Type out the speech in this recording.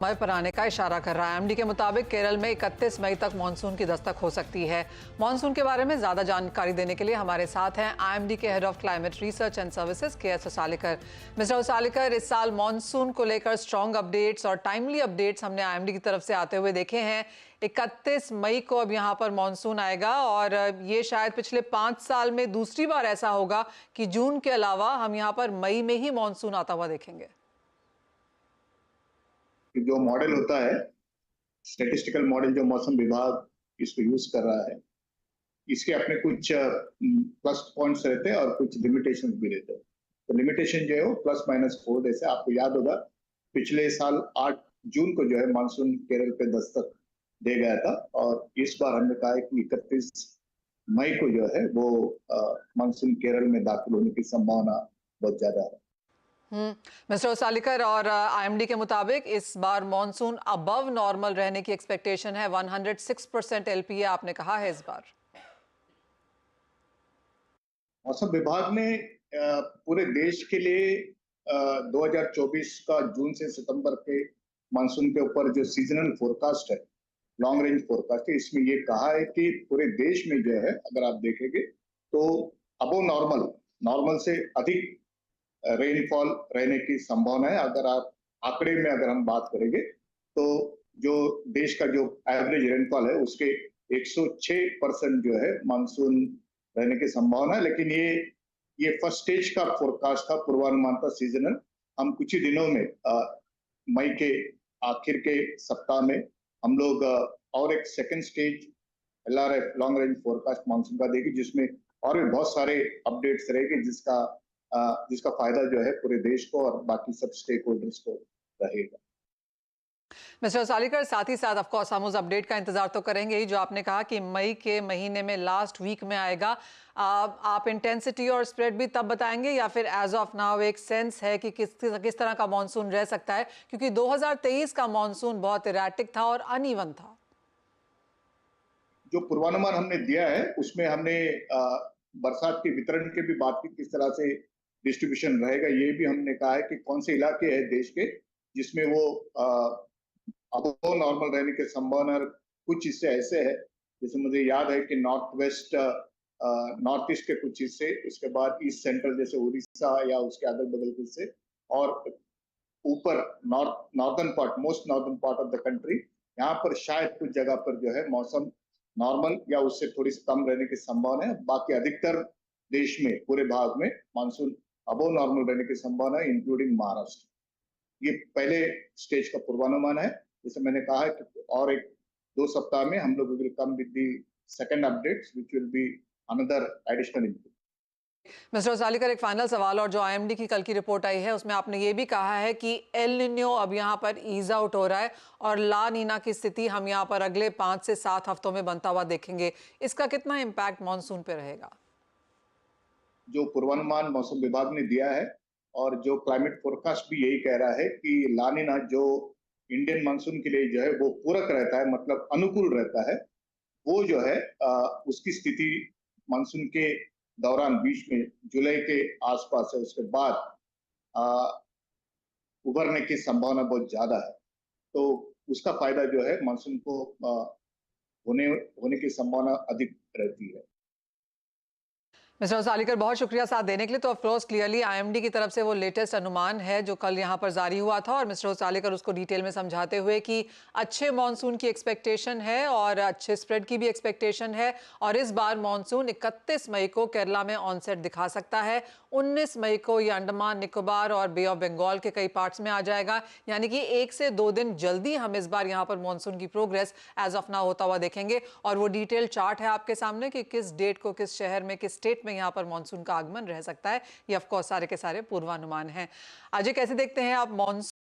मई पर आने का इशारा कर रहा है। एमडी के मुताबिक केरल में 31 मई तक मानसून की दस्तक हो सकती है। मानसून के बारे में ज्यादा जानकारी देने के लिए हमारे साथ हैं आईएमडी के head of climate research and services K S. Usalikar. Mister Usalikar, इस साल मानसून को लेकर स्ट्रॉन्ग अपडेट्स और टाइमली अपडेट्स हमने आईएमडी की तरफ से आते हुए देखे हैं। 31 मई को अब यहाँ पर मानसून आएगा और ये शायद पिछले 5 साल में दूसरी बार ऐसा होगा कि जून के अलावा हम यहाँ पर मई में ही मानसून आता हुआ देखेंगे। जो मॉडल होता है, स्टैटिस्टिकल मॉडल जो मौसम विभाग इसको यूज कर रहा है, इसके अपने कुछ प्लस पॉइंट्स रहते हैं और कुछ लिमिटेशंस भी रहते हैं। तो लिमिटेशन जो है वो +-4 जैसे आपको याद होगा, पिछले साल 8 जून को जो है मानसून केरल पे दस्तक दे गया था और इस बार हमने कहा है कि 31 मई को जो है वो मानसून केरल में दाखिल होने की संभावना बहुत ज्यादा है। मिस्टर उसालीकर, और आईएमडी के मुताबिक इस बार मानसून अबव नॉर्मल रहने की एक्सपेक्टेशन है। 106% एलपीए आपने कहा है इस बार। मौसम विभाग ने पूरे देश के लिए 2024 का जून से सितंबर के मानसून के ऊपर जो सीजनल फोरकास्ट है, लॉन्ग रेंज फोरकास्ट है, इसमें ये कहा है कि पूरे देश में जो है अगर आप देखेंगे तो अबव नॉर्मल से अधिक रेनफॉल रहने की संभावना है। अगर आप आंकड़े में अगर हम बात करेंगे तो जो देश का जो एवरेज रेनफॉल है उसके 106% जो है मानसून रहने की संभावना है। लेकिन ये फर्स्ट स्टेज का फोरकास्ट था, पूर्वानुमान था सीजनल। हम कुछ ही दिनों में मई के आखिर के सप्ताह में हम लोग और एक second stage LRF long range forecast monsoon का देगी, जिसमें और भी बहुत सारे अपडेट्स रहेंगे जिसका फायदा जो है पूरे देश को और बाकी सब स्टेक होल्डर्स को रहेगा। मिस्टर उसालीकर, साथ ही साथ ऑफ कोर्स हम उस अपडेट का इंतजार तो करेंगे ही जो आपने कहा कि मई के महीने में लास्ट वीक में आएगा। आप इंटेंसिटी और स्प्रेड भी तब बताएंगे या फिर एज ऑफ नाउ एक सेंस है कि किस तरह का मानसून रह सकता है, क्योंकि 2023 का मानसून बहुत इरेटिक था और अनइवन था। जो पूर्वानुमान हमने दिया है उसमें हमने बरसात के वितरण के भी बात की, किस तरह से डिस्ट्रीब्यूशन रहेगा। ये भी हमने कहा है कि कौन से इलाके हैं देश के जिसमें वो अबव नॉर्मल रहने की संभावना। कुछ हिस्से ऐसे है, जैसे मुझे याद है कि नॉर्थ ईस्ट के कुछ हिस्से, उसके बाद ईस्ट सेंट्रल जैसे उड़ीसा या उसके अगल बगल के हिस्से, और ऊपर most northern part of the country, यहाँ पर शायद कुछ जगह पर जो है मौसम नॉर्मल या उससे थोड़ी सी कम रहने की संभावना है। बाकी अधिकतर देश में, पूरे भाग में मानसून अबव नॉर्मल रहने की संभावना है, इंक्लूडिंग महाराष्ट्र। ये पहले स्टेज का पूर्वानुमान है। जैसे मैंने कहा है कि और 1-2 सप्ताह में हम लोग will come with the second updates which will be another additional input. Mister Usalikar, एक फाइनल सवाल, और जो आईएमडी की कल की रिपोर्ट आई है उसमें आपने ये भी कहा है कि एल निन्यो अब यहाँ पर ईज आउट हो रहा है और ला नीना की स्थिति हम यहाँ पर अगले 5 से 7 हफ्तों में बनता हुआ देखेंगे। इसका कितना इम्पैक्ट मानसून पे रहेगा? जो पूर्वानुमान मौसम विभाग ने दिया है और जो क्लाइमेट फोरकास्ट भी यही कह रहा है कि ला नीना जो इंडियन मानसून के लिए जो है वो पूरक रहता है, मतलब अनुकूल रहता है, वो जो है उसकी स्थिति मानसून के दौरान बीच में जुलाई के आसपास है, उसके बाद उभरने की संभावना बहुत ज्यादा है। तो उसका फायदा जो है मानसून को होने की संभावना अधिक रहती है। मिस्टर उसालीकर, बहुत शुक्रिया साथ देने के लिए। तो ऑफकोर्स क्लियरली आईएमडी की तरफ से वो लेटेस्ट अनुमान है जो कल यहाँ पर जारी हुआ था, और मिस्टर उसालीकर उसको डिटेल में समझाते हुए कि अच्छे मानसून की एक्सपेक्टेशन है और अच्छे स्प्रेड की भी एक्सपेक्टेशन है, और इस बार मानसून 31 मई को केरला में ऑनसेट दिखा सकता है। 19 मई को ये अंडमान निकोबार और बे ऑफ बंगाल के कई पार्ट्स में आ जाएगा, यानी कि 1 से 2 दिन जल्दी हम इस बार यहाँ पर मानसून की प्रोग्रेस एज ऑफ नाउ होता हुआ देखेंगे। और वो डिटेल चार्ट है आपके सामने कि किस डेट को किस शहर में, किस स्टेट में यहाँ पर मानसून का आगमन रह सकता है। ये ऑफ कोर्स सारे के सारे पूर्वानुमान हैं। अजय, कैसे देखते हैं आप मानसून